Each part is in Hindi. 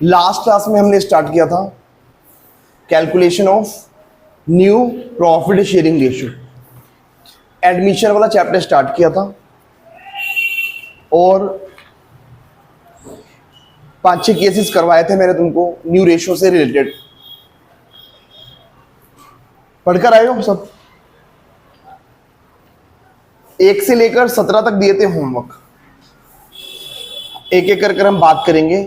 लास्ट क्लास में हमने स्टार्ट किया था calculation of new profit sharing ratio, admission वाला चैप्टर स्टार्ट किया था और 5-6 केसेस करवाए थे मैंने तुमको न्यू रेशियो से रिलेटेड। पढ़कर आए हो सब? 1 से लेकर 17 तक दिए थे होमवर्क, एक एक कर हम बात करेंगे।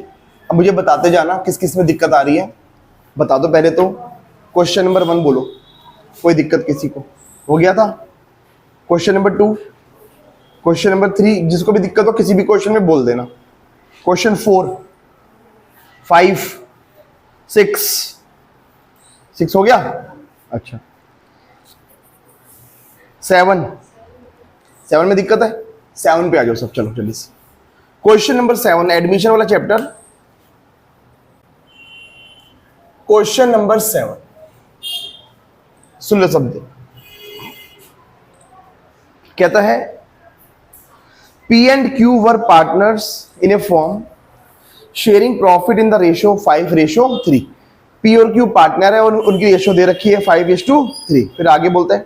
अब मुझे बताते जाना किस किस में दिक्कत आ रही है, बता दो। पहले तो क्वेश्चन नंबर 1 बोलो, कोई दिक्कत किसी को हो गया था? क्वेश्चन नंबर 2, क्वेश्चन नंबर 3, जिसको भी दिक्कत हो किसी भी क्वेश्चन में बोल देना। क्वेश्चन 4, 5, 6 हो गया? अच्छा। 7 में दिक्कत है? 7 पे आ जाओ सब, चलो जल्दी से। क्वेश्चन नंबर 7 एडमिशन वाला चैप्टर, क्वेश्चन नंबर 7 सुन लो सब। कहता है P and Q were partners in a firm sharing profit in the ratio 5:3। P और Q पार्टनर है और उनकी रेशियो दे रखी है 5:3। फिर आगे बोलते हैं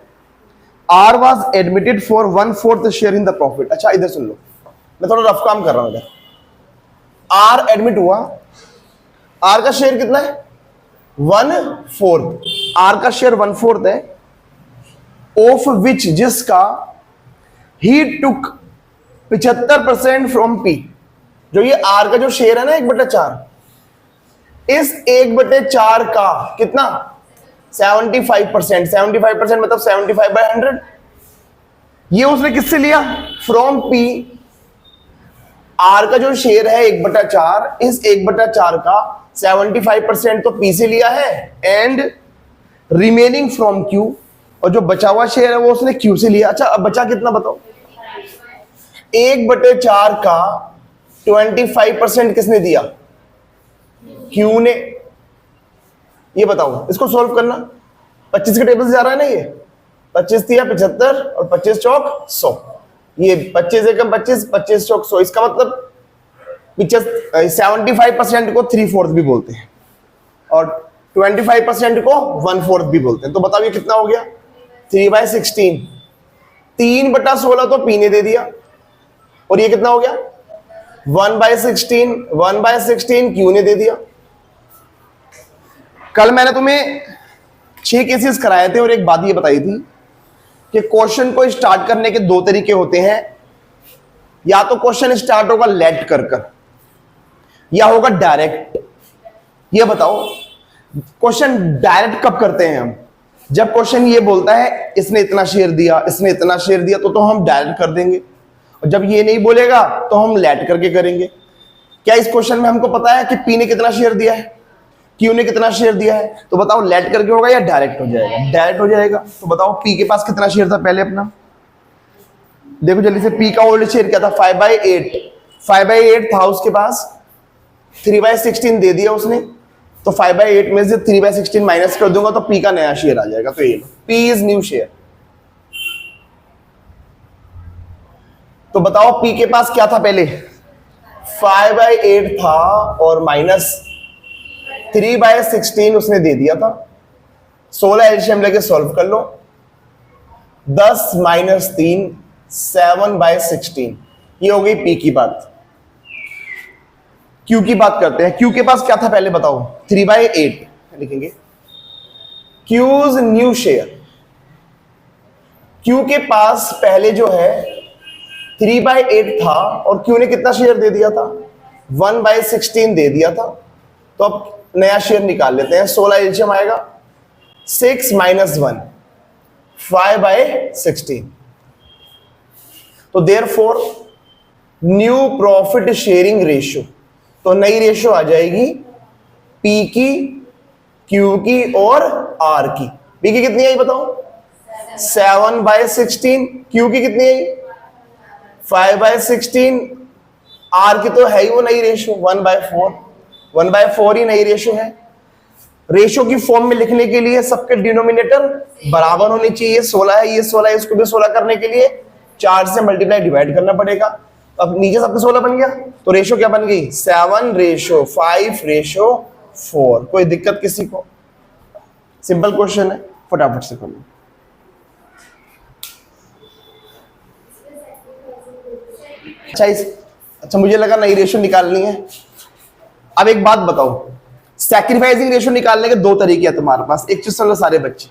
R was admitted for 1/4 share in the profit। अच्छा इधर सुन लो, मैं थोड़ा रफ काम कर रहा हूं इधर। R एडमिट हुआ, R का शेयर कितना है? 1/4। R का शेयर 1/4 है, ऑफ विच जिसका ही टुक 75% फ्रॉम P। जो ये R का जो शेयर है ना 1/4, इस 1/4 का कितना? 75%। 75% मतलब 75/100। ये उसने किससे लिया? From P। R का जो शेयर है 1/4, इस 1/4 का 75% तो P से लिया है एंड रिमेनिंग फ्रॉम Q, और जो बचा हुआ शेयर है वो उसने Q से लिया। अच्छा अब बचा कितना बताओ? 1/4 का 25% किसने दिया? Q ने। ये बताओ, इसको सॉल्व करना। 25 के टेबल से जा रहा है ना ये। 25 दिया 75 और 25 चौक 100। ये 25 एकम 25, 25 चौक 100। इसका मतलब 75% को 3/4 भी बोलते हैं और 25% को 1/4 भी बोलते हैं। तो बताओ ये कितना हो गया? 3/16। 3/16 तो P ने दे दिया, और ये कितना हो गया? 1/16। 1/16 Q ने दे दिया। कल मैंने तुम्हें 6 केसेस कराए थे और एक बात ये बताई थी कि क्वेश्चन को स्टार्ट करने के 2 तरीके होते हैं। या तो क्वेश्चन स्टार्ट होगा लेट कर या होगा डायरेक्ट। ये बताओ क्वेश्चन डायरेक्ट कब करते हैं हम? जब क्वेश्चन ये बोलता है इसने इतना शेयर दिया, इसने इतना शेयर दिया, तो हम डायरेक्ट कर देंगे। और जब ये नहीं बोलेगा तो हम लेट करके करेंगे। क्या इस क्वेश्चन में हमको पता है कि P ने कितना शेयर दिया है, Q ने कितना शेयर दिया है? तो बताओ लेट करके होगा या डायरेक्ट हो जाएगा? डायरेक्ट हो जाएगा। तो बताओ P के पास कितना शेयर था पहले अपना? देखो जल्दी से, P का ओल्ड शेयर क्या था? 5/8। 5/8 था उसके पास, 3/16 दे दिया उसने, तो 5/8 में से 3/16 माइनस कर दूंगा तो P का नया शेयर आ जाएगा। तो ये लो, P इज न्यू शेयर। तो बताओ P के पास क्या था पहले? 5/8 था और माइनस 3/16 उसने दे दिया था। 16 एलसीएम लेके सॉल्व कर लो। 10 - 3 7/16। ये हो गई P की बात। Q की बात करते हैं। Q के पास क्या था पहले बताओ? 3/8 लिखेंगे। Q's new share. Q के पास पहले जो है 3/8 था और Q ने कितना शेयर दे दिया था? 1/16 दे दिया था। तो अब नया शेयर निकाल लेते हैं। 16 एलसीएम आएगा, 6 - 1 5/16। तो therefore new profit sharing ratio, तो नई रेशियो आ जाएगी P की, Q की और R की। P की कितनी आई बताओ? 7/16। Q की कितनी आई? 5/16। R की तो है ही वो नई रेशियो 1/4। 1/4 ही नई रेशियो है। रेशियो की फॉर्म में लिखने के लिए सबके डिनोमिनेटर बराबर होनी चाहिए। 16 है, ये 16 है, इसको भी 16 करने के लिए 4 से मल्टीप्लाई डिवाइड करना पड़ेगा। अब नीचे सबके 16 बन गया, तो रेशो क्या बन गई 7:5:4। कोई दिक्कत किसी को? सिंपल क्वेश्चन है, फटाफट से कर लो। अच्छा मुझे लगा नई रेशो निकालनी है। अब एक बात बताओ, सैक्रिफाइसिंग रेशो निकालने के दो तरीके हैं तुम्हारे पास। एक चीज सुनो सारे बच्चे,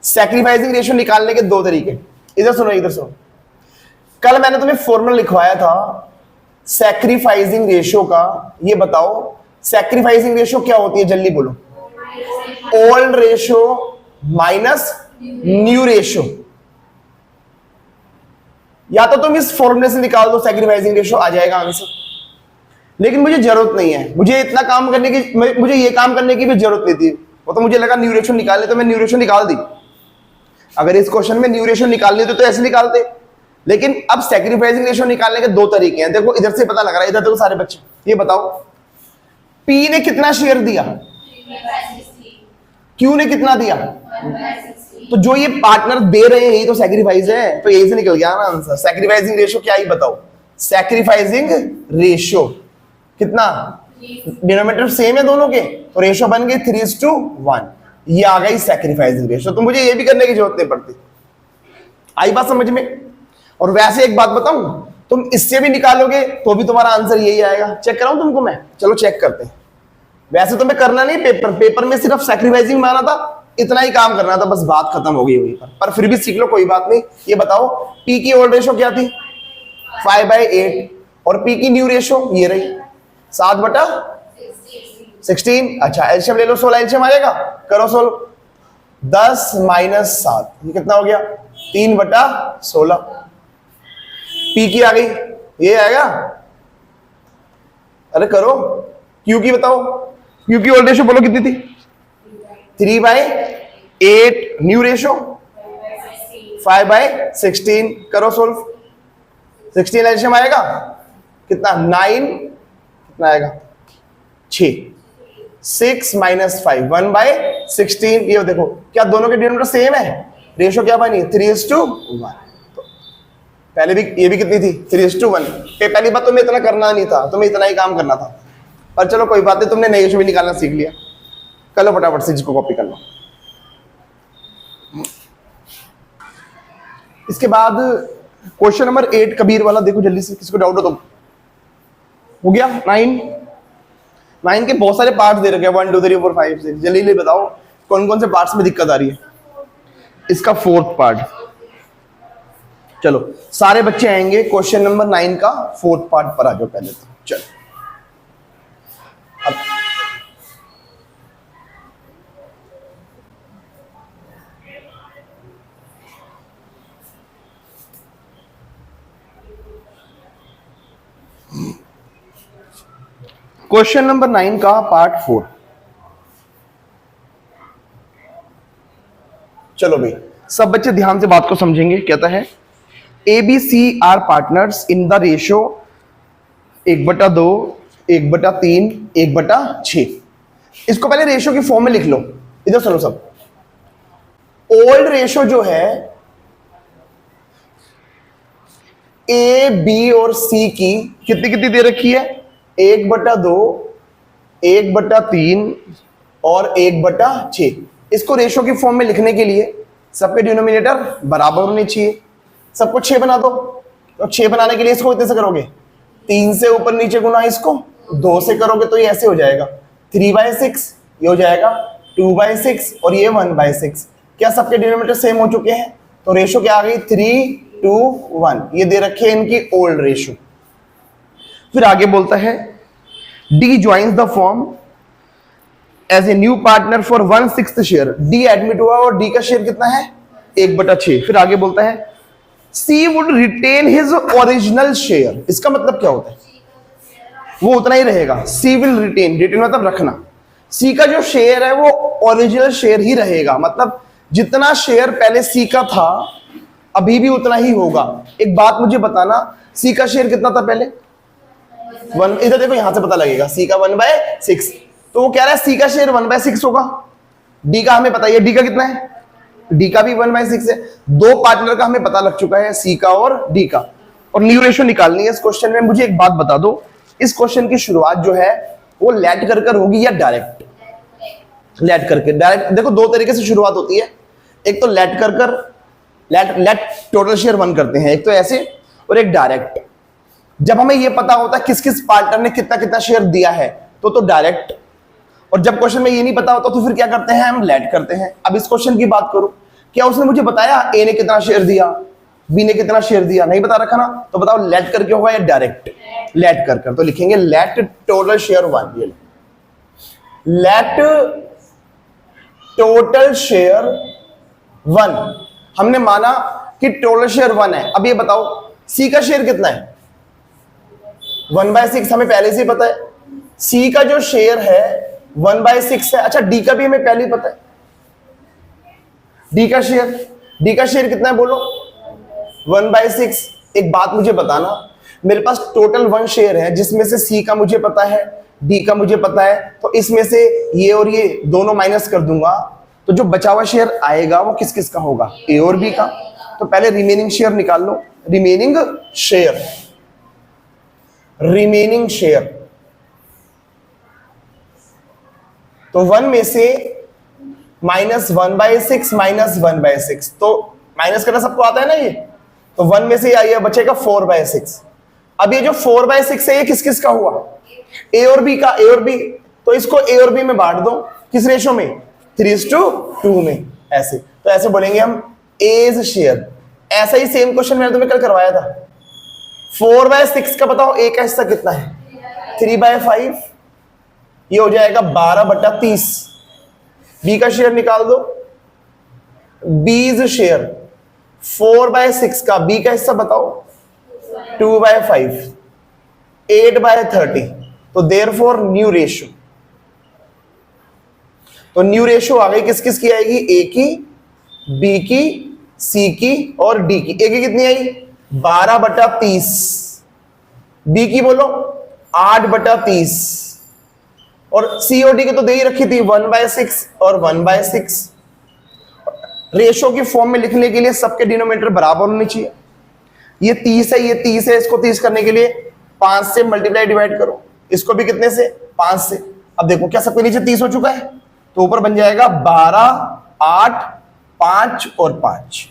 सैक्रिफाइसिंग रेशो निकालने के दो तरीके। इधर सुनो इधर सुनो, कल मैंने तुम्हें फॉर्मूला लिखवाया था सैक्रिफाइसिंग रेशो का। ये बताओ सैक्रिफाइसिंग रेशो क्या होती है, जल्दी बोलो। Old ratio minus new ratio. या तो तुम इस फॉर्मूले से निकाल दो सैक्रिफाइसिंग रेशो, आ जाएगा आंसर। लेकिन मुझे जरूरत नहीं है, मुझे इतना काम करने की, मुझे ये काम करने की भी जरूरत नहीं थी। वो तो मुझे लगा न्यू रेशो निकालने, तो मैं न्यू रेशो निकाल दी। अगर इस क्वेश्चन में न्यू रेशो निकालनी होती तो ऐसे निकालते। लेकिन अब सैक्रिफाइसिंग रेशो निकालने के दो तरीके हैं। देखो इधर से पता लग रहा है, इधर देखो सारे बच्चे, ये बताओ पी ने कितना शेयर दिया, क्यू ने कितना दिया। तो जो ये पार्टनर दे रहे हैं ये तो सैक्रिफाइस है, तो यही से निकल गया ना आंसर। सैक्रिफाइसिंग रेशो क्या ही बताओ, सैक्रिफाइसिंग रेशो कितना, डिनोमिनेटर सेम है दोनों के, तो रेशो बन गई 3:1। ये आ गई सैक्रिफाइसिंग रेशो। तो मुझे ये भी करने की जरूरत नहीं पड़ती। आई बात समझ में? और वैसे एक बात बताऊं, तुम इससे भी निकालोगे तो भी तुम्हारा आंसर यही आएगा। चेक कराऊं तुमको मैं? चलो चेक करते हैं। वैसे तुम्हें करना नहीं, पेपर में सिर्फ सैक्रिफाइसिंग माना था, इतना ही काम करना था, बस बात खत्म हो गई वहीं पर फिर भी सीख लो, कोई बात नहीं। ये बताओ पी की ओल्ड रेशो क्या थी 5/8, और पी की न्यू रेशो ये रही 7/16। अच्छा एलसीएम ले लो, 16 एलसीएम आएगा, करो सोल्व। 10 - 7 ये कितना हो गया 3/16। पी की आ गई, ये आएगा। अरे करो, क्यू की बताओ, क्यू की ओल्ड रेशो बोलो कितनी थी 3/8, न्यू रेशो 5/16। करो सोल्व, 16 एलसीएम आएगा कितना 9, कितना आएगा 6। 6 - 5 1/16। ये देखो क्या दोनों के डिनोमिनेटर सेम है, रेशो क्या बनी 3:1। पहले भी ये भी कितनी थी 3:1। पहली बात तुम्हें इतना करना नहीं था, तुम्हें इतना ही काम करना था, पर चलो कोई बात नहीं, तुमने नई रेशो भी निकालना सीख लिया। कर लो फटाफट से, जिसको कॉपी कर लो। इसके बाद क्वेश्चन नंबर 8 कबीर वाला देखो जल्दी से, किसको डाउट हो तो। हो गया 9 के बहुत सारे पार्ट्स दे रखे हैं 1 2 3 4 5 6। जल्दी बताओ कौन कौन से पार्ट्स में दिक्कत आ रही है। इसका 4th पार्ट, चलो सारे बच्चे आएंगे क्वेश्चन नंबर 9 का 4th पार्ट पर आ जाओ पहले तो। चलो अब क्वेश्चन नंबर 9 का पार्ट 4। चलो भाई सब बच्चे ध्यान से बात को समझेंगे। कहता है ABC are partners in the ratio 1/2, 1/3, 1/6। इसको पहले रेशो की फॉर्म में लिख लो। इधर सुनो सब, ओल्ड रेशो जो है A, B और C की कितनी कितनी दे रखी है 1/2, 1/3 और 1/6। इसको रेशो की फॉर्म में लिखने के लिए सबके डिनोमिनेटर बराबर होने चाहिए। सबको 6 बना दो, तो 6 बनाने के लिए इसको कितने से करोगे 3 से ऊपर नीचे गुना, इसको 2 से करोगे तो ये ऐसे हो जाएगा 3/6, ये हो जाएगा 2/6 और ये 1/6। क्या सबके डिनोमिनेटर सेम हो चुके हैं? तो रेशो क्या आ गई 3:1। ये दे रखे हैं इनकी ओल्ड रेशो। फिर आगे बोलता है D joins the firm as a new partner for 1/6 share. D admit हुआ और डी का शेयर कितना है 1/6। फिर आगे बोलता है C would retain his original share. इसका मतलब क्या होता है, वो उतना ही रहेगा। सी विल रिटेन, रिटेन मतलब रखना। सी का जो शेयर है वो ओरिजिनल शेयर ही रहेगा, मतलब जितना शेयर पहले सी का था अभी भी उतना ही होगा। एक बात मुझे बताना, सी का शेयर कितना था पहले 1। इधर देखो यहां से पता लगेगा, सी का 1/6, तो वो कह रहा है सी का शेयर 1/6 होगा। डी का हमें पता है, डी का कितना है, डी का भी 1/6 है। दो पार्टनर का हमें पता लग चुका है, सी का और डी का। और न्यू रेशियो निकालनी है इस क्वेश्चन में। मुझे एक बात बता दो, इस क्वेश्चन की शुरुआत जो है वो लेट कर होगी या डायरेक्ट? लेट करके। डायरेक्ट देखो दो तरीके से शुरुआत होती है, एक तो लेट कर लेट टोटल शेयर 1 करते हैं, एक तो ऐसे, और एक डायरेक्ट। जब हमें ये पता होता है किस किस पार्टनर ने कितना कितना शेयर दिया है तो डायरेक्ट, और जब क्वेश्चन में ये नहीं पता होता तो फिर क्या करते हैं, हम लेट करते हैं। अब इस क्वेश्चन की बात करूं, क्या उसने मुझे बताया ए ने कितना शेयर दिया, बी ने कितना शेयर दिया? नहीं बता रखा ना, तो बताओ लेट करके होगा या डायरेक्ट? लेट कर। तो लिखेंगे लेट टोटल शेयर 1। ये लेट टोटल शेयर 1। हमने माना कि टोटल शेयर 1 है। अब ये बताओ सी का शेयर कितना है? 1/6 हमें पहले से ही पता है। सी का जो शेयर है 1/6 है। अच्छा डी का भी हमें पहले ही पता है। डी का शेयर कितना है बोलो? 1/6। एक बात मुझे बताना, मेरे पास टोटल 1 शेयर है जिसमें से सी का मुझे पता है, डी का मुझे पता है, तो इसमें से ये और ये दोनों माइनस कर दूंगा, तो जो बचा हुआ शेयर आएगा वो किस किस का होगा? ए और बी का। तो पहले रिमेनिंग शेयर निकाल लो। रिमेनिंग शेयर तो 1 में से -1/6 -1/6, तो माइनस करना सबको आता है ना ये, तो 1 में से ये बचेगा 4/6। अब ये जो 4/6 है ये किस किस का हुआ? ए और बी का। ए और बी, तो इसको ए और बी में बांट दो। किस रेशो में? 3:2 में। ऐसे, तो ऐसे बोलेंगे हम एज शेयर। ऐसा ही सेम क्वेश्चन मैंने तुम्हें कल करवाया था। 4/6 का बताओ ए का हिस्सा कितना है? 3/5। ये हो जाएगा 12/30। बी का शेयर निकाल दो। बीज शेयर 4/6 का बी का हिस्सा बताओ? 2/5। 8/30। तो देयरफॉर न्यू रेशियो, तो न्यू रेशियो आ गई किस किस की आएगी? ए की, बी की, सी की और डी की। ए की कितनी आई? 12/30। बी की बोलो 8/30। और सी और डी की तो दे ही रखी थी 1/6 और 1/6। रेशो की फॉर्म में लिखने के लिए सबके डिनोमिनेटर बराबर होने चाहिए। ये 30 है, ये 30 है, इसको 30 करने के लिए 5 से मल्टीप्लाई डिवाइड करो। इसको भी कितने से? 5 से। अब देखो क्या सबके नीचे 30 हो चुका है, तो ऊपर बन जाएगा 12, 8, 5 और 5।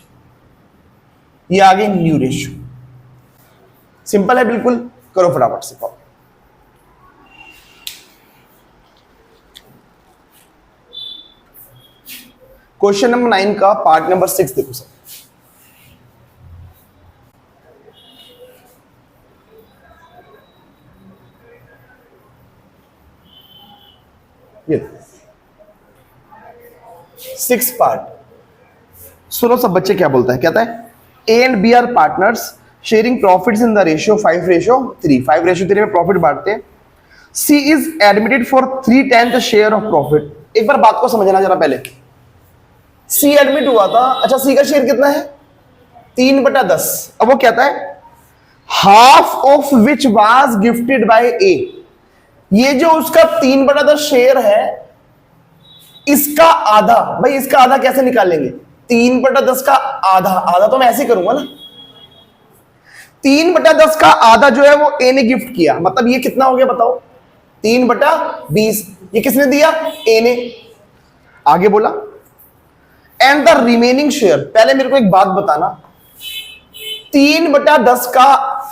ये आ गई न्यू रेशियो। सिंपल है बिल्कुल, करो फटाफट से। क्वेश्चन नंबर 9 का पार्ट नंबर 6 देखो सर। ये 6 पार्ट सुनो सब बच्चे क्या बोलता है। कहता है A and B are partners sharing profits in the ratio 5:3। 5:3 में प्रॉफिट बांटते हैं। C is admitted for 3/10 share of profit. एक बार बात को समझना जरा पहले। सी एडमिट हुआ था। अच्छा सी का शेयर कितना है? 3/10। अब वो कहता है half of which was gifted by A. ये जो उसका 3/10 शेयर है, इसका आधा, भाई इसका आधा कैसे निकालेंगे? 3/10 का आधा तो मैं ऐसे करूंगा ना। 3/10 का आधा जो है वो ए ने गिफ्ट किया, मतलब ये कितना हो गया बताओ? 3/20। ये किसने दिया? ए ने। आगे बोला एंड द रिमेनिंग शेयर। पहले मेरे को एक बात बताना, 3/10 का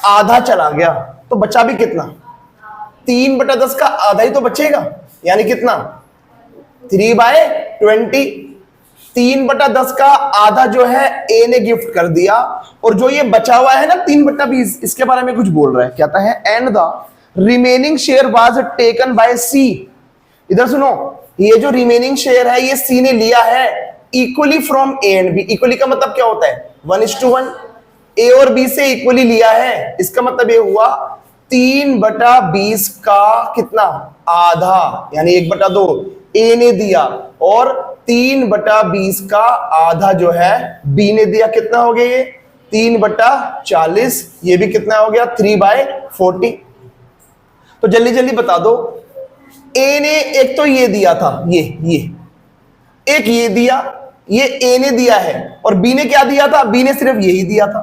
आधा चला गया तो बचा भी कितना? 3/10 का आधा ही तो बचेगा, यानी कितना? 3/20। 3/10 का आधा जो है ए ने गिफ्ट कर दिया, और जो ये बचा हुआ है ना 3/20, इसके बारे में कुछ बोल रहा है। कहता है and the remaining share was taken by C. इधर सुनो, ये जो रिमेनिंग शेयर है ये सी ने लिया है equally from A and B. Equally का मतलब क्या होता है? 1:1। ए और बी से इक्वली लिया है, इसका मतलब ये हुआ 3/20 का कितना? आधा, यानी 1/2 ए ने दिया, और 3/20 का आधा जो है बी ने दिया। कितना हो गया ये? 3/40। ये भी कितना हो गया? 3/40। तो जल्दी जल्दी बता दो, ए ने एक तो ये दिया था, ये एक ये दिया, ये ए ने दिया है, और बी ने क्या दिया था? बी ने सिर्फ यही दिया था।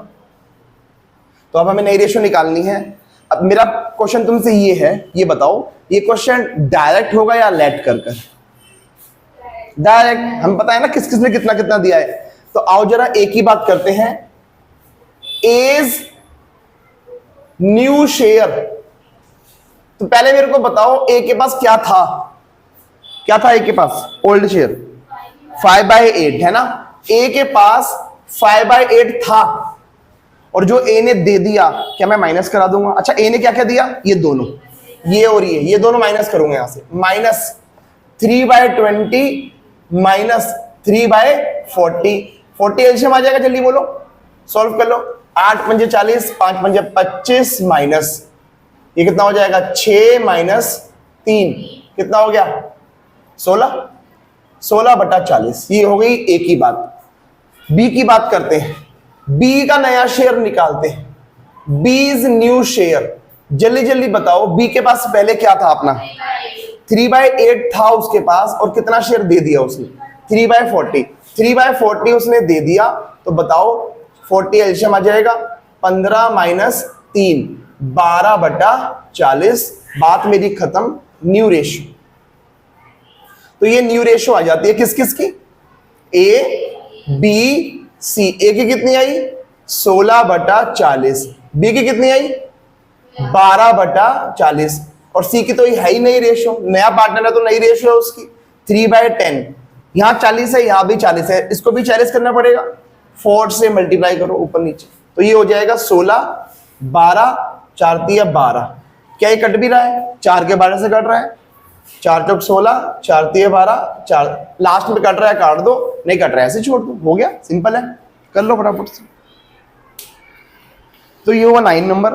तो अब हमें नई रेशियो निकालनी है। अब मेरा क्वेश्चन तुमसे ये है, ये बताओ ये क्वेश्चन डायरेक्ट होगा या लेट कर कर? डायरेक्ट। हम पता है ना किस किस ने कितना कितना दिया है। तो आओ जरा एक ही बात करते हैं, एज न्यू शेयर। तो पहले मेरे को बताओ ए के पास क्या था, क्या था ए के पास? ओल्ड शेयर 5/8 है ना। ए के पास 5/8 था और जो ए ने दे दिया, क्या मैं माइनस करा दूंगा? अच्छा ए ने क्या क्या दिया? ये दोनों, ये और ये दोनों माइनस करूंगा यहां से। -3/20 -3/40। 40 एलसीएम आ जाएगा, जल्दी बोलो, सॉल्व कर लो। 8 पंजे 40, 5 पंजे 25 माइनस ये कितना हो जाएगा? 6 - 3 कितना हो गया? 16। 16/40। ये हो गई ए की बात। बी की बात करते हैं, बी का नया शेयर निकालते हैं। B is new share. जल्दी जल्दी बताओ, बी के पास पहले क्या था अपना? 3/8 था उसके पास और कितना शेयर दे दिया उसने? 3/40। 3/40 उसने दे दिया, तो बताओ 40 एलसीएम आ जाएगा। 15 - 3 12/40। बात मेरी खत्म। New ratio. तो ये न्यू रेशियो आ जाती है किस किस की? ए बी सी। ए की कितनी आई? 16/40। बी की कितनी आई? 12/40। और सी की तो है ही नहीं रेशियो, नया पार्टनर है तो नई रेशियो है उसकी। 3/10। यहां 40 है, यहां भी 40 है, इसको भी 40 करना पड़ेगा। 4 से मल्टीप्लाई करो ऊपर नीचे, तो ये हो जाएगा 16 12 4 × 12। क्या ये कट भी रहा है? 4 के 12 से कट रहा है। 4 × 16 4 × 12 4। लास्ट में कट रहा है, काट दो, नहीं कट रहा है ऐसे छोड़ दो, हो गया, सिंपल है, कर लो फटाफट से। तो ये हुआ 9 नंबर।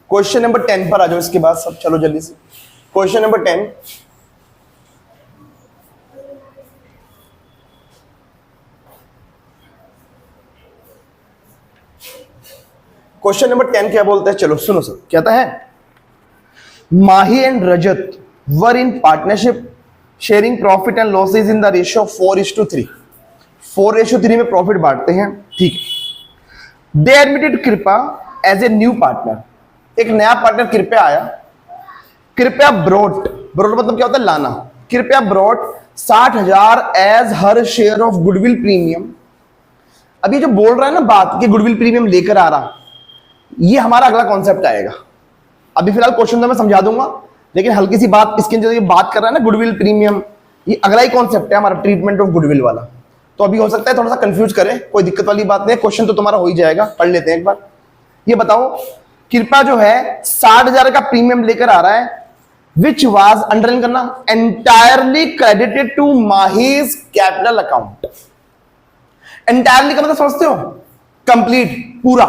क्वेश्चन नंबर 10 पर आ जाओ इसके बाद सब, चलो जल्दी से। क्वेश्चन नंबर 10, क्वेश्चन नंबर 10 क्या बोलते हैं? चलो सुनो सर, कहता है Mahi and Rajat were in partnership sharing profit and losses in the ratio 4:3। 4:3 में प्रॉफिट बांटते हैं, ठीक है। They admitted Kripa as a new partner. एक नया पार्टनर कृपया आया। कृपया ब्रॉट मतलब क्या होता है? लाना। कृपया brought 60,000 as her share of goodwill premium. अब ये जो बोल रहा है ना बात कि गुडविल प्रीमियम लेकर आ रहा, ये हमारा अगला कॉन्सेप्ट आएगा। अभी फिलहाल क्वेश्चन तो मैं समझा दूंगा, लेकिन हल्की सी बात इसके अंदर, ये बात कर रहा है ना गुडविल प्रीमियम, ये अगला ही कॉन्सेप्ट है हमारा, ट्रीटमेंट ऑफ गुडविल वाला। तो अभी हो सकता है थोड़ा सा कंफ्यूज करे, कोई दिक्कत वाली बात नहीं है, क्वेश्चन तो तुम्हारा हो ही जाएगा। पढ़ लेते हैं एक बार। ये बताओ, कृपया जो है 60,000 का प्रीमियम लेकर आ रहा है, विच वाज, अंडरलाइन करना, entirely credited to Mahi's capital account. Entirely का मतलब समझते हो? कंप्लीट, पूरा।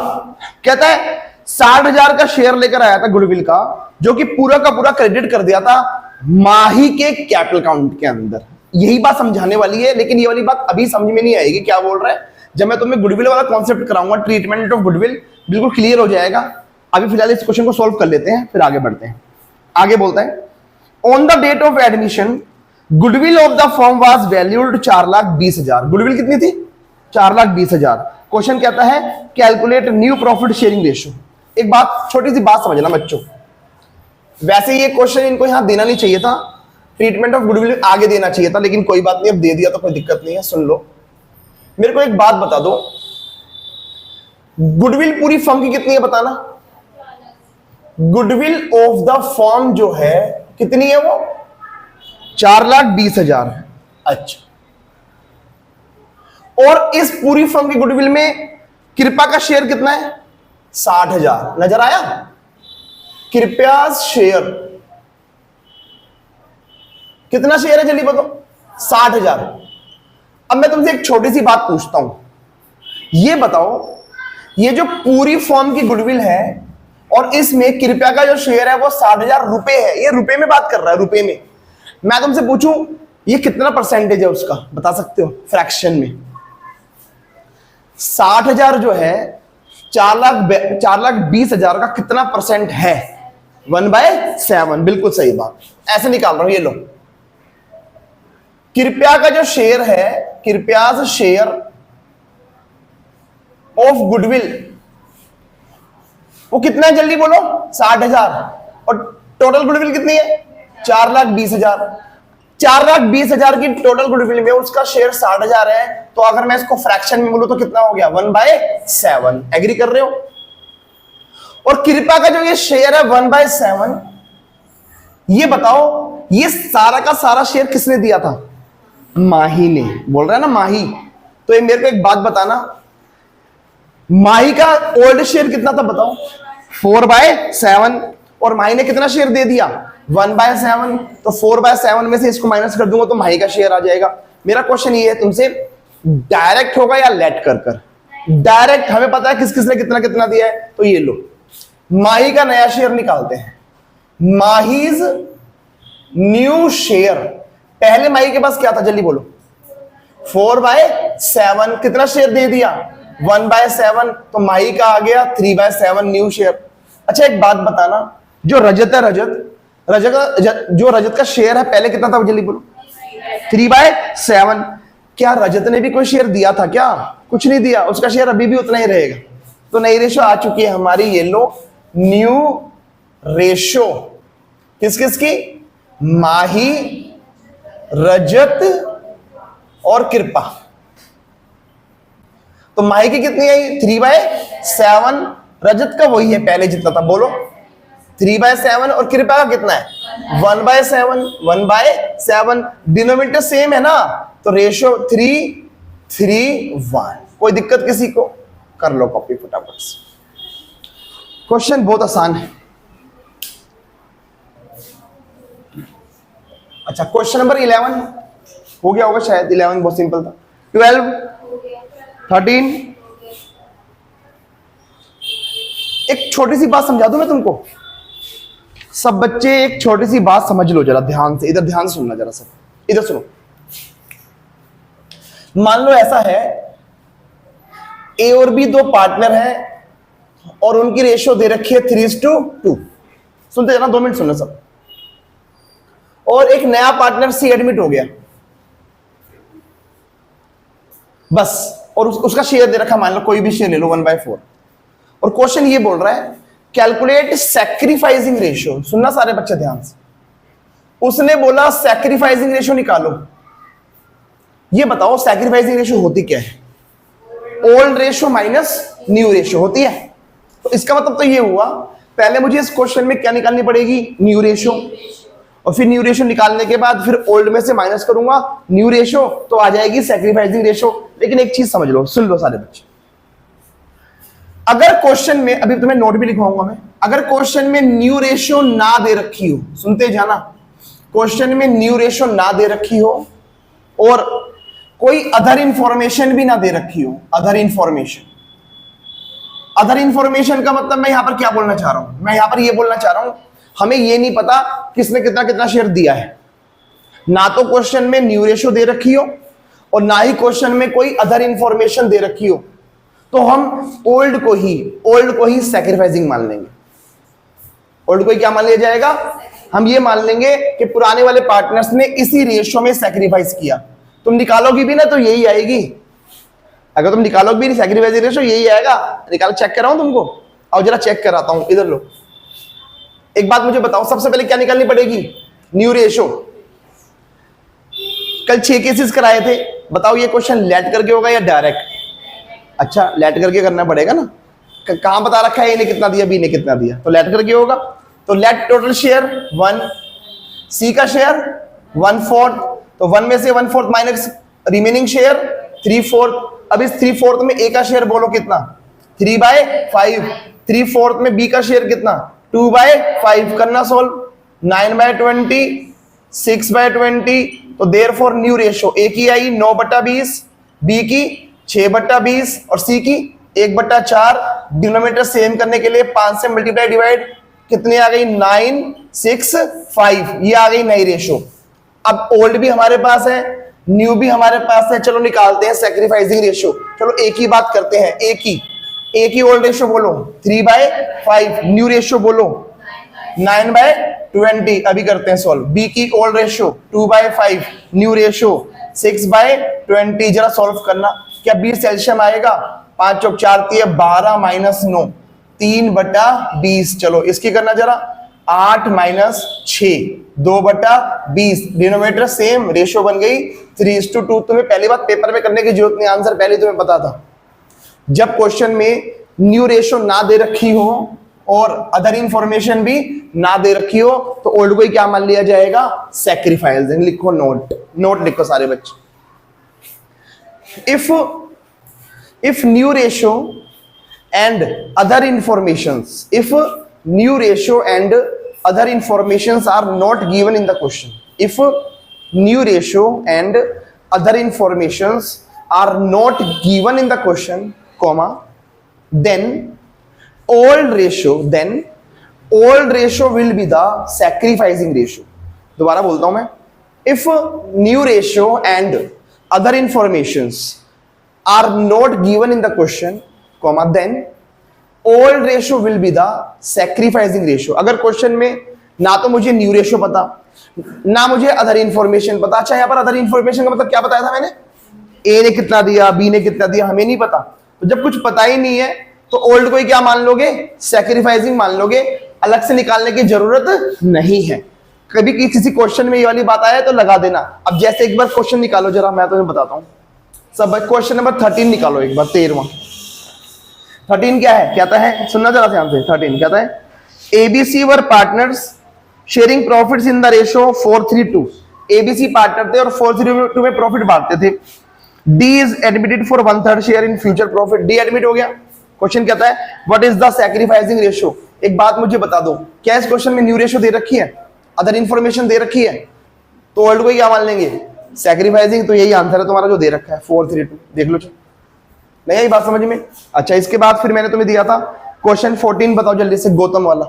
कहता है 60,000 का शेयर लेकर आया था गुडविल का, जो कि पूरा का पूरा क्रेडिट कर दिया था माही के कैपिटल अकाउंट के अंदर। यही बात समझाने वाली है, लेकिन ये वाली बात अभी समझ में नहीं आएगी क्या बोल रहा है। जब मैं तुम्हें गुडविल वाला कॉन्सेप्ट कराऊंगा, ट्रीटमेंट ऑफ गुडविल, बिल्कुल क्लियर हो जाएगा। अभी फिलहाल इस क्वेश्चन को सोल्व कर लेते हैं, फिर आगे बढ़ते हैं। आगे बोलता है, on the date of admission goodwill of the firm was valued 4,20,000। Goodwill कितनी थी? 4,20,000। क्वेश्चन कहता है calculate new profit sharing ratio. एक बात, छोटी सी बात समझना बच्चों, वैसे ये क्वेश्चन इनको यहां देना नहीं चाहिए था, ट्रीटमेंट ऑफ गुडविल आगे देना चाहिए था, लेकिन कोई बात नहीं, अब दे दिया तो कोई दिक्कत नहीं है। सुन लो, मेरे को एक बात बता दो, गुडविल पूरी फर्म की कितनी है बताना? गुडविल ऑफ द फर्म जो है कितनी है? वो 4,20,000 है। अच्छा, और इस पूरी फर्म की गुडविल में कृपा का शेयर कितना है? 60,000। नजर आया? कृपया शेयर कितना शेयर है, जल्दी बताओ? 60,000। अब मैं तुमसे एक छोटी सी बात पूछता हूं, ये बताओ, ये जो पूरी फर्म की गुडविल है और इसमें कृपया का जो शेयर है वो 60,000 रुपए है। ये रुपए में बात कर रहा है, रुपए में। मैं तुमसे पूछूं ये कितना परसेंटेज है उसका, बता सकते हो फ्रैक्शन में? 60,000 जो है 4,20,000 का कितना परसेंट है? 1/7। बिल्कुल सही बात, ऐसे निकाल रहा हूं। ये लो, कृपया का जो शेयर है, कृपया शेयर ऑफ गुडविल, वो कितना है जल्दी बोलो? 60,000। और टोटल गुडविल कितनी है? 4,20,000। 4,20,000 की टोटल गुडविल में उसका शेयर 60,000 है, तो अगर मैं इसको फ्रैक्शन में बोलूं तो कितना हो गया? 1/7। एग्री कर रहे हो? और कृपा का जो ये शेयर है 1/7, ये बताओ ये सारा का सारा शेयर किसने दिया था? माही ने। बोल रहा है ना माही। तो ये मेरे को एक बात बताना, माही का ओल्ड शेयर कितना था बताओ? 4/7। और माही ने कितना शेयर दे दिया? 1/7। तो 4/7 में से इसको माइनस कर दूंगा तो माही का शेयर आ जाएगा। मेरा क्वेश्चन ये है तुमसे, डायरेक्ट होगा या लेट कर कर? डायरेक्ट हमें पता है किस किसने कितना कितना दिया है, तो ये लो माही का नया शेयर निकालते हैं। माहीज न्यू शेयर, पहले माही के पास क्या था जल्दी बोलो? 4/7। कितना शेयर दे दिया? 1/7। तो माही का आ गया 3/7 न्यू शेयर। अच्छा एक बात बताना, जो रजत है जो रजत का शेयर है पहले कितना था जल्दी बोलो? 3/7। क्या रजत ने भी कोई शेयर दिया था क्या? कुछ नहीं दिया, उसका शेयर अभी भी उतना ही रहेगा। तो नई रेशो आ चुकी है हमारी, ये लो न्यू रेशो। किस किस की? माही, रजत और कृपा। तो माही की कितनी आई? 3/7। रजत का वही है पहले जितना था, बोलो 3/7। और कृपा का कितना है? 1/7। 1/7 डिनोमिनेटर सेम है ना, तो रेशो 3:1। कोई दिक्कत किसी को? कर लो कॉपी फटाफट से। क्वेश्चन बहुत आसान है। अच्छा क्वेश्चन नंबर 11 हो गया होगा शायद। 11 बहुत सिंपल था। 12, 13। एक छोटी सी बात समझा दूं मैं तुमको। सब बच्चे एक छोटी सी बात समझ लो जरा ध्यान से, इधर ध्यान से सुनना जरा सब, इधर सुनो। मान लो ऐसा है, ए और बी दो पार्टनर हैं और उनकी रेशियो दे रखी है 3:2। सुनते जाना, 2 मिनट सुनना सब। और एक नया पार्टनर सी एडमिट हो गया बस, और उसका शेयर दे रखा, मान लो कोई भी शेयर ले लो 1/4। और क्वेश्चन ये बोल रहा है कैलकुलेट सैक्रिफाइसिंग रेशियो। सुनना सारे बच्चे ध्यान से। उसने बोला सैक्रिफाइसिंग रेशियो निकालो। ये बताओ सैक्रिफाइसिंग रेशियो होती क्या है? Old ratio minus new ratio होती है। तो इसका मतलब तो ये हुआ, पहले मुझे इस क्वेश्चन में क्या निकालनी पड़ेगी? New ratio. और फिर न्यू रेशियो निकालने के बाद फिर ओल्ड में से माइनस करूंगा न्यू रेशियो, तो आ जाएगी सैक्रिफाइसिंग रेशियो। लेकिन एक चीज समझ लो, सुन लो सारे बच्चे, अगर क्वेश्चन में, अभी तुम्हें नोट भी लिखवाऊंगा मैं, अगर क्वेश्चन में न्यू रेशियो ना दे रखी हो, सुनते जाना, क्वेश्चन में न्यू रेशियो ना दे रखी हो और कोई अदर इंफॉर्मेशन भी ना दे रखी हो, अदर इंफॉर्मेशन का मतलब मैं यहां पर क्या बोलना चाह रहा हूं? मैं यहां पर यह बोलना चाह रहा हूं हमें यह नहीं पता किसने कितना कितना शेयर दिया है। ना तो क्वेश्चन में न्यू रेशियो दे रखी हो और ना ही क्वेश्चन में कोई अदर इंफॉर्मेशन दे रखी हो, तो हम ओल्ड को ही सैक्रिफाइसिंग मान लेंगे। ओल्ड को ही क्या मान लिया जाएगा? हम ये मान लेंगे कि पुराने वाले पार्टनर्स ने इसी रेशियो में सैक्रिफाइस किया। तुम निकालोगी भी ना तो यही आएगी। अगर तुम निकालोगे भी नहीं सैक्रिफाइसिंग रेशियो यही आएगा। निकालो, चेक कराऊं तुमको? और जरा चेक कराता हूं, इधर लो। एक बात मुझे बताओ, सबसे पहले क्या निकालनी पड़ेगी? New ratio. कल 6 केसेस कराए थे, बताओ ये क्वेश्चन लेट करके होगा या डायरेक्ट? अच्छा लेट करके करना पड़ेगा ना। कहां बता रखा है ए ने कितना दिया, बी ने कितना दिया, तो लेट करके होगा। तो लेट टोटल शेयर 1, सी का शेयर 1/4, तो 1 में से 1/4 माइनस रिमेनिंग शेयर 3/4। अब इस 3/4 में ए का शेयर बोलो कितना? 3/5। 3/4 में बी का शेयर कितना? 2/5। करना सोल्व। 9/20, 6/20। तो देयरफॉर न्यू रेशियो ए की आई 9/20, बी की 6/20 और सी की 1/4। डिनोमिनेटर सेम करने के लिए 5 से मल्टीप्लाई डिवाइड, कितनी आ गई? 9, 6, 5। ये आ गई नई रेशियो। अब ओल्ड भी हमारे पास है, न्यू भी हमारे पास है। चलो निकालते हैं सैक्रिफाइसिंग रेशियो। चलो एक ही बात करते हैं, एक ही ओल्ड रेशियो बोलो 3/5, न्यू रेशियो बोलो 9/20। अभी करते हैं सॉल्व। बी की ओल्ड रेशियो 2/5, न्यू रेशियो 6/20। जरा सॉल्व करना, क्या बी सेल्सियम आएगा? 5 चौक 4 तिया 12 माइनस 9 3/20। चलो इसकी करना जरा 8 माइनस 6 2/20। डिनोमिनेटर सेम, रेशियो बन गई 3:2। तुम्हें पहली बात पेपर में करने की जरूरत नहीं, आंसर पहले तुम्हें पता था। जब क्वेश्चन में न्यू रेशियो ना दे रखी हो और अदर इंफॉर्मेशन भी ना दे रखी हो तो ओल्ड को ही क्या मान लिया जाएगा, सैक्रिफाइस। लिखो नोट, नोट लिखो सारे बच्चे। if new ratio and other informations are not given in the question, if new ratio and other informations are not given in the question, comma, then old ratio will be the sacrificing ratio. दोबारा बोलता हूं मैं, if new ratio and other informations are not given in the question, comma, then old ratio will be the sacrificing ratio. अगर क्वेश्चन में ना तो मुझे न्यू रेशियो पता ना मुझे अदर इंफॉर्मेशन पता। अच्छा यहां पर अदर इंफॉर्मेशन का मतलब क्या बताया था मैंने, ए ने कितना दिया, बी ने कितना दिया, हमें नहीं पता। तो जब कुछ पता ही नहीं है तो ओल्ड को ही क्या मान लोगे, सैक्रिफाइसिंग मान लोगे, अलग से निकालने की जरूरत नहीं है। कभी किसी क्वेश्चन में ये वाली बात आया तो लगा देना। अब जैसे एक बार क्वेश्चन निकालो जरा, मैं तुम्हें बताता हूं सब। क्वेश्चन नंबर 13 निकालो एक बार, 13वां। 13 क्या है, कहता है, सुनना जरा ध्यान से। 13 कहता है ABC were partners sharing profits in the ratio 4:3:2। ABC partner थे और 4:3:2 में प्रॉफिट बांटते थे। D is admitted for 1/3 share in future profit. D admit हो गया। क्वेश्चन कहता है what is the sacrificing ratio. एक बात मुझे बता दो, क्या इस क्वेश्चन में न्यू रेशियो दे रखी है, अदर इंफॉर्मेशन दे रखी है, तो ओल्ड को क्या मान लेंगे, सैक्रिफाइसिंग। तो यही आंसर है तुम्हारा जो दे रखा है 4:3:2। देख लो, नहीं आई बात समझ में। अच्छा इसके बाद फिर मैंने तुम्हें दिया था क्वेश्चन 14, बताओ जल्दी से, गौतम वाला।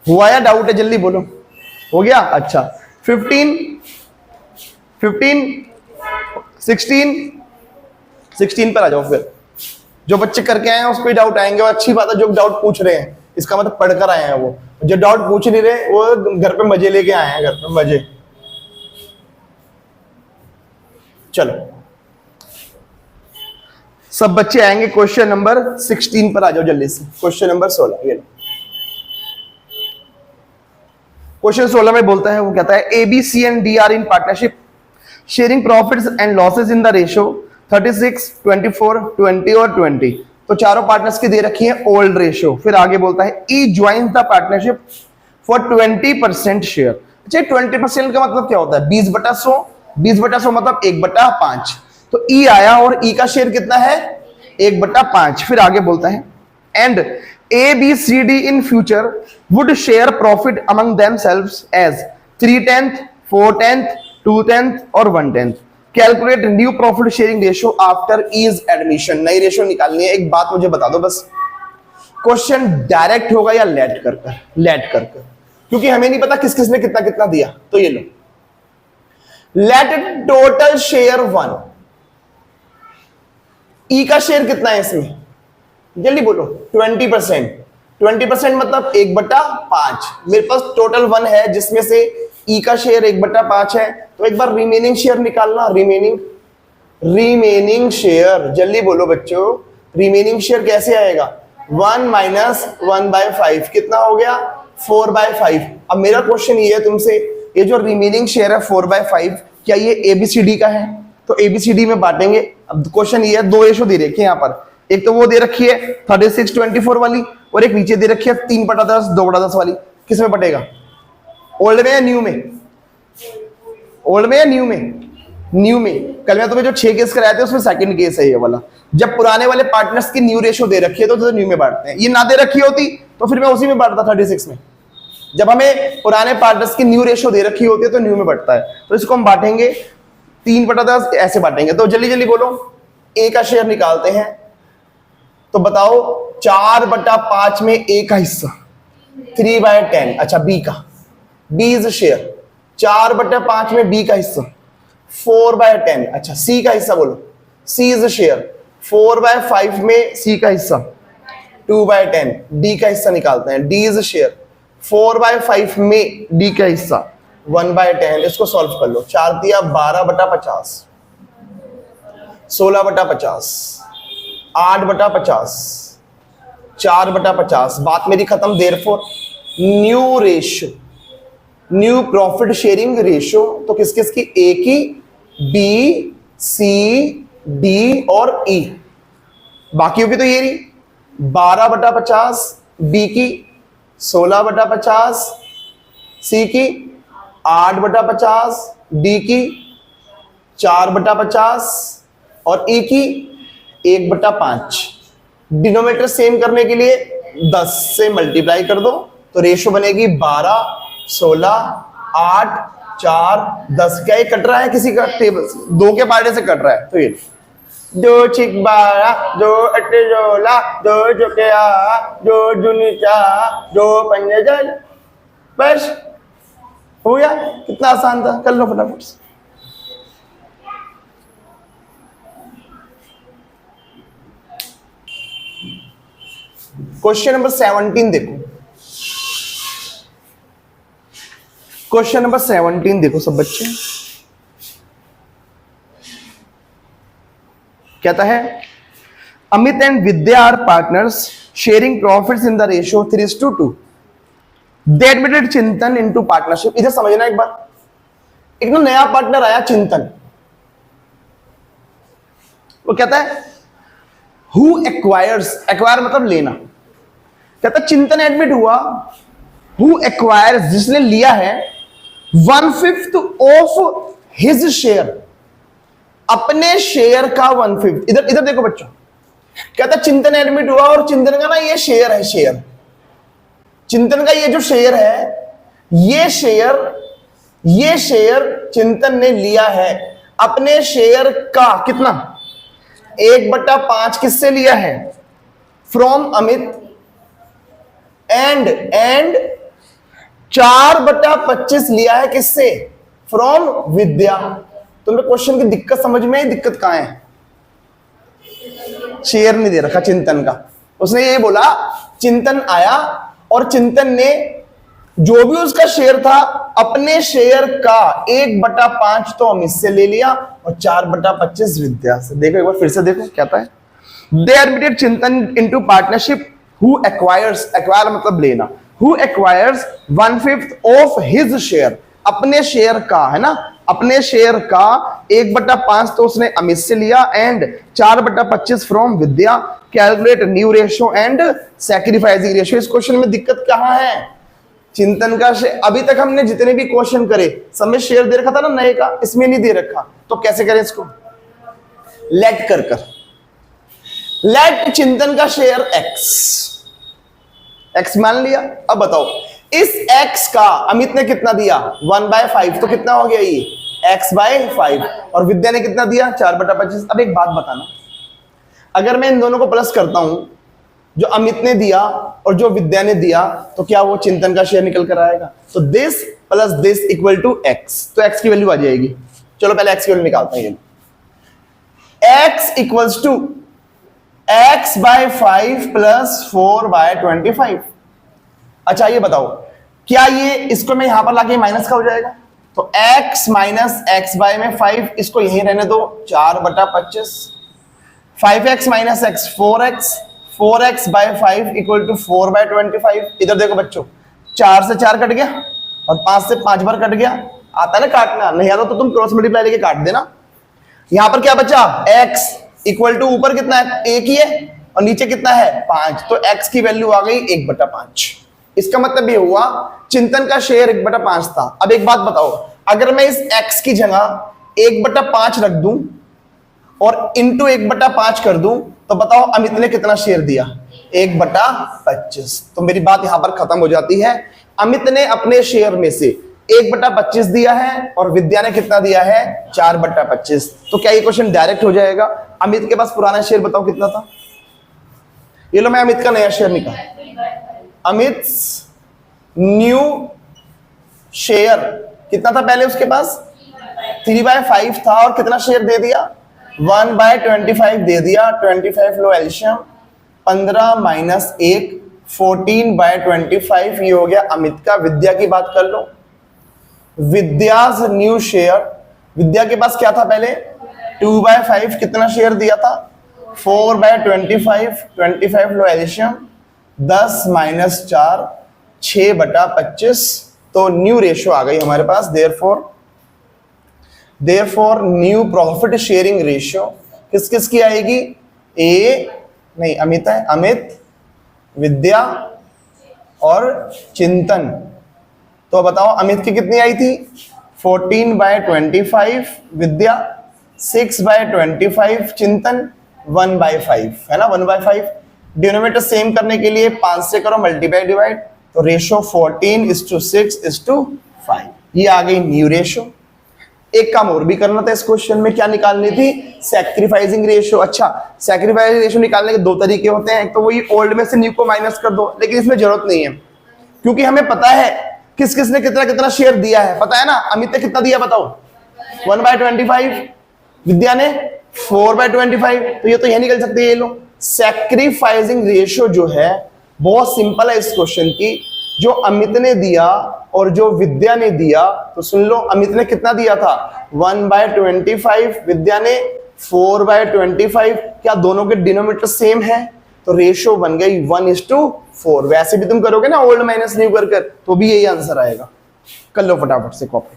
हुआ या डाउट है, जल्दी बोलो। हो गया। अच्छा 15 16 पर आ जाओ। फिर जो बच्चे करके आए हैं उस पर डाउट आएंगे, और अच्छी बात है जो डाउट पूछ रहे हैं, इसका मतलब पढ़कर आए हैं। वो जो डाउट पूछ नहीं रहे वो घर पे मजे लेके आए हैं, घर पे मजे। चलो सब बच्चे आएंगे। क्वेश्चन नंबर 16 पर आ जाओ जल्दी से। क्वेश्चन नंबर 16, ये लो। क्वेश्चन 16 में बोलता है, वो कहता है ABC and D are in partnership sharing profits and losses in the ratio 36, 24, 20 और 20। तो चारों पार्टनर्स की दे रखी है ओल्ड रेशियो। फिर आगे बोलता है E joins the partnership for 20% share. अच्छा 20% का मतलब क्या होता है, 20/100। 20/100 मतलब 1/5। तो ई आया और ई का शेयर कितना है, 1/5। फिर आगे बोलता है and A B C D in future would share profit among themselves as 3/10, 4/10, 2/10 और 1/10। Calculate new profit sharing ratio after his admission. नई रेशियो निकालनी है। एक बात मुझे बता दो बस, क्वेश्चन डायरेक्ट होगा या लेट कर क्योंकि हमें नहीं पता किस किस ने कितना कितना दिया। तो ये लो, लेट टोटल शेयर 1। ई का शेयर कितना है इसमें, जल्दी बोलो। 20%। 20% मतलब 1/5। मेरे पास टोटल 1 है जिसमें से ई का शेयर 1/5 है। तो एक बार रिमेनिंग शेयर निकालना। रिमेनिंग शेयर, जल्दी बोलो बच्चों। रिमेनिंग शेयर कैसे आएगा, 1 माइनस 1/5 कितना हो गया, 4/5। अब मेरा क्वेश्चन ये है तुमसे, ये जो रिमेनिंग शेयर है 4/5, क्या ये एबीसीडी का है, तो एबीसीडी में बांटेंगे। अब क्वेश्चन ये है, दो रेशो दे रखी है यहाँ पर, एक तो वो दे रखी है 36/24 वाली, और एक नीचे दे रखी है 3/10, 2/10 वाली। किस में बटेगा, ओल्ड में या न्यू में? ओल्ड में या न्यू में? न्यू में। कल मैं तुम्हें जो 6 केस कराए थे उसमें सेकंड केस है ये वाला। जब पुराने वाले पार्टनर्स की न्यू रेशो दे रखी है तो न्यू में बांटते हैं। ये ना दे रखी होती तो फिर मैं उसी में बांटता 36 में। जब हमें पुराने पार्टनर्स की न्यू रेशो दे रखी होती है तो न्यू में बढ़ता है। तो इसको हम बांटेंगे 3/10 ऐसे बांटेंगे। तो जल्दी जल्दी बोलो, ए का शेयर निकालते हैं। तो बताओ 4/5 में ए का हिस्सा 3/10। अच्छा बी का, बी इज शेयर 4/5 में बी का हिस्सा 4/10। अच्छा सी का हिस्सा बोलो, सी इज शेयर 4/5 में सी का हिस्सा 2/10। डी का हिस्सा निकालते हैं, डी इज शेयर 4/5 में डी का हिस्सा 1/10। इसको सॉल्व कर लो। 4 दिया 12/50, 16/50, 8/50, 4/50, बात मेरी खत्म। Therefore new ratio, new profit sharing ratio तो किस किस की? ए की, बी, सी, डी और ई। बाकियों की तो ये रही 12/50, बी की 16/50, सी की 8/50, डी की 4/50 और ई की 1/5। डिनोमिनेटर सेम करने के लिए 10 से मल्टीप्लाई कर दो तो रेशो बनेगी 12, 16, 8, 4, 10। क्या ये कट रहा है किसी का? टेबल 2 के पार्टे से कट रहा है। तो ये 2 छिक 12, 2 अट्ठे 16, 2 चौके 8, 2 दूनी 4, 2 पंजे 10। बस हो गया। कितना आसान था, कर लो फटाफट से। क्वेश्चन नंबर 17 देखो, क्वेश्चन नंबर 17 देखो सब बच्चे। कहता है Amit and Vidya are partners sharing profits in the ratio 3:2। They admitted Chintan into partnership. इधर समझना एक बात, एक ना नया पार्टनर आया चिंतन। वो कहता है हु एक्वायर्स, एक्वायर मतलब लेना। कहता चिंतन एडमिट हुआ, हु एक्वायर्स जिसने लिया है 1/5 ऑफ हिज शेयर, अपने शेयर का 1/5। इधर इधर देखो बच्चों, कहता चिंतन एडमिट हुआ और चिंतन का ना ये शेयर है, शेयर चिंतन का ये जो शेयर है, ये शेयर चिंतन ने लिया है। अपने शेयर का कितना? 1/5 किससे लिया है? फ्रॉम अमित। एंड 4/25 लिया है किससे? फ्रॉम विद्या। तुमने क्वेश्चन की दिक्कत समझ में आई? दिक्कत कहां है? शेयर नहीं दे रखा चिंतन का। उसने ये बोला चिंतन आया और चिंतन ने जो भी उसका शेयर था अपने शेयर का 1/5 तो अमित से ले लिया और 4/25 विद्या से। देखो एक बार फिर से देखो क्या था। दे admitted Chintan into partnership who acquires, acquire मतलब लेना, who acquires 1/5 of his share, अपने शेयर का, है ना, अपने शेयर का 1/5 तो उसने अमित से लिया and 4/25 from Vidya. Calculate new ratio and sacrificing ratio. इस क्वेश्चन में दिक्कत कहां है? चिंतन का शेयर। अभी तक हमने जितने भी क्वेश्चन करे सब में शेयर दे रखा था ना नए का, इसमें नहीं दे रखा। तो कैसे करें इसको? लेट कर लेट चिंतन का शेयर x मान लिया। अब बताओ इस x का अमित ने कितना दिया? 1/5 तो कितना हो गया ये? x/5। और विद्या ने कितना दिया? 4/25। अब एक बात बताना, अगर मैं इन दोनों को प्लस करता हूं, जो अमित ने दिया और जो विद्या ने दिया, तो क्या वो चिंतन का शेयर निकल कर आएगा? तो this plus this equal to x। तो x की वैल्यू आ जाएगी। चलो पहले x की वैल्यू निकालते हैं। x equals to x/5 plus 4/25। अच्छा ये बताओ क्या ये इसको मैं यहां पर लाके माइनस का हो जाएगा? तो x माइनस x में 5, इसको यहीं रहने दो 4/25। 5x minus x 4x, 4x/5 equal to 4/25। इधर देखो बच्चों, 4 से 4 कट गया और 5 से 5 बार कट गया। आता है ना काटना, नहीं आता तो तुम क्रॉस मल्टीप्लाई लेके काट देना। यहां पर क्या बचा? x इक्वल टू ऊपर कितना है? 1 ही है और नीचे कितना है? 5। तो x की वैल्यू आ गई 1/5। इसका मतलब ये हुआ चिंतन का शेयर 1/5 था। अब एक बात बताओ, अगर मैं इस x की जगह 1/5 रख दूं और इंटू 1/5 कर दूं तो बताओ अमित ने कितना शेयर दिया? 1/25। तो मेरी बात यहां पर खत्म हो जाती है। अमित ने अपने शेयर में से 1/25 दिया है और विद्या ने कितना दिया है? 4/25। तो क्या ये क्वेश्चन डायरेक्ट हो जाएगा? अमित के पास पुराना शेयर बताओ कितना था? ये लो मैं अमित का नया शेयर निकाल। अमित न्यू शेयर कितना था पहले उसके पास? 3/5 था और कितना शेयर दे दिया? 1/25 दे दिया। 25 लो एल्शियम, 15 माइनस 1 14/25। ये हो गया अमित का। विद्या की बात कर लो, विद्याज न्यू शेयर। विद्या के पास क्या था पहले? 2/5। कितना शेयर दिया था? 4/25, 25 लो एल्शियम, 10 - 4, 6/25। तो न्यू रेशियो आ गई हमारे पास। Therefore new profit sharing ratio किस किस की आएगी? अमित है, अमित, विद्या और चिंतन। तो बताओ अमित की कितनी आई थी? 14/25, विद्या 6/25, चिंतन 1/5, है ना, 1/5। डिनोमिनेटर सेम करने के लिए 5 से करो मल्टीप्लाई डिवाइड, तो रेशियो 14:6:5। ये आ गई न्यू रेशियो। एक काम और भी करना था इस क्वेश्चन में, क्या निकालनी थी? Sacrificing ratio. अच्छा, सैक्रिफाइसिंग रेशियो निकालने के दो तरीके होते हैं, एक तो वही ओल्ड में से न्यू को माइनस कर दो, लेकिन इसमें जरूरत नहीं है क्योंकि हमें पता है किस किस ने कितना कितना शेयर दिया है, पता है ना। अमित ने कितना दिया बताओ? 1/25, विद्या ने 4/25, तो ये तो यह निकल सकती है। ये लो, सैक्रिफाइसिंग रेशियो जो है बहुत सिंपल है इस क्वेश्चन की। जो अमित ने दिया और जो विद्या ने दिया, तो सुन लो, अमित ने कितना दिया था? 1/25, विद्या ने 4/25। क्या दोनों के डिनोमिनेटर सेम है? तो रेशियो बन गई 1:4। वैसे भी तुम करोगे ना ओल्ड माइनस न्यू कर तो भी यही आंसर आएगा। कर लो फटाफट से कॉपी।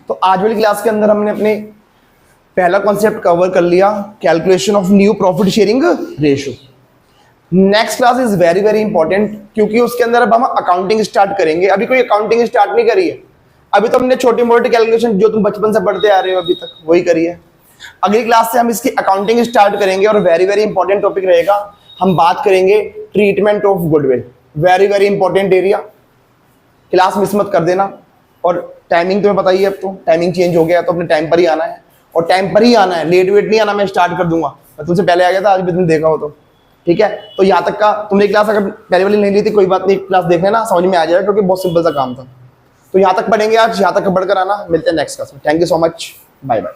तो आज वाली क्लास के अंदर हमने अपने पहला कॉन्सेप्ट कवर कर लिया, calculation of new profit sharing ratio. Next class is very very important क्योंकि उसके अंदर अब हम अकाउंटिंग स्टार्ट करेंगे। अभी कोई अकाउंटिंग स्टार्ट नहीं करी है, अभी तो हमने छोटी मोटी कैलकुलेशन जो तुम बचपन से पढ़ते आ रहे हो अभी तक वही करी है। अगली क्लास से हम इसकी अकाउंटिंग स्टार्ट करेंगे और वेरी वेरी इंपॉर्टेंट टॉपिक रहेगा, हम बात करेंगे treatment of goodwill. Very very important area, class miss मत कर देना। और टाइमिंग तुम्हें पता ही है, अब तो टाइमिंग चेंज हो गया तो अपने टाइम पर ही आना है, और टाइम पर ही आना है, लेट वेट नहीं आना। मैं स्टार्ट कर दूंगा, मैं तुमसे पहले आ गया था, आज भी तुम देखा हो तो ठीक है। तो यहाँ तक का तुमने क्लास अगर पहले वाली नहीं ली थी कोई बात नहीं, क्लास देख लेना, समझ में आ जाएगा क्योंकि बहुत सिंपल सा काम था। तो यहाँ तक पढ़ेंगे आज, यहाँ तक पढ़कर आना। मिलते हैं नेक्स्ट क्लास में। Thank you so much, bye bye.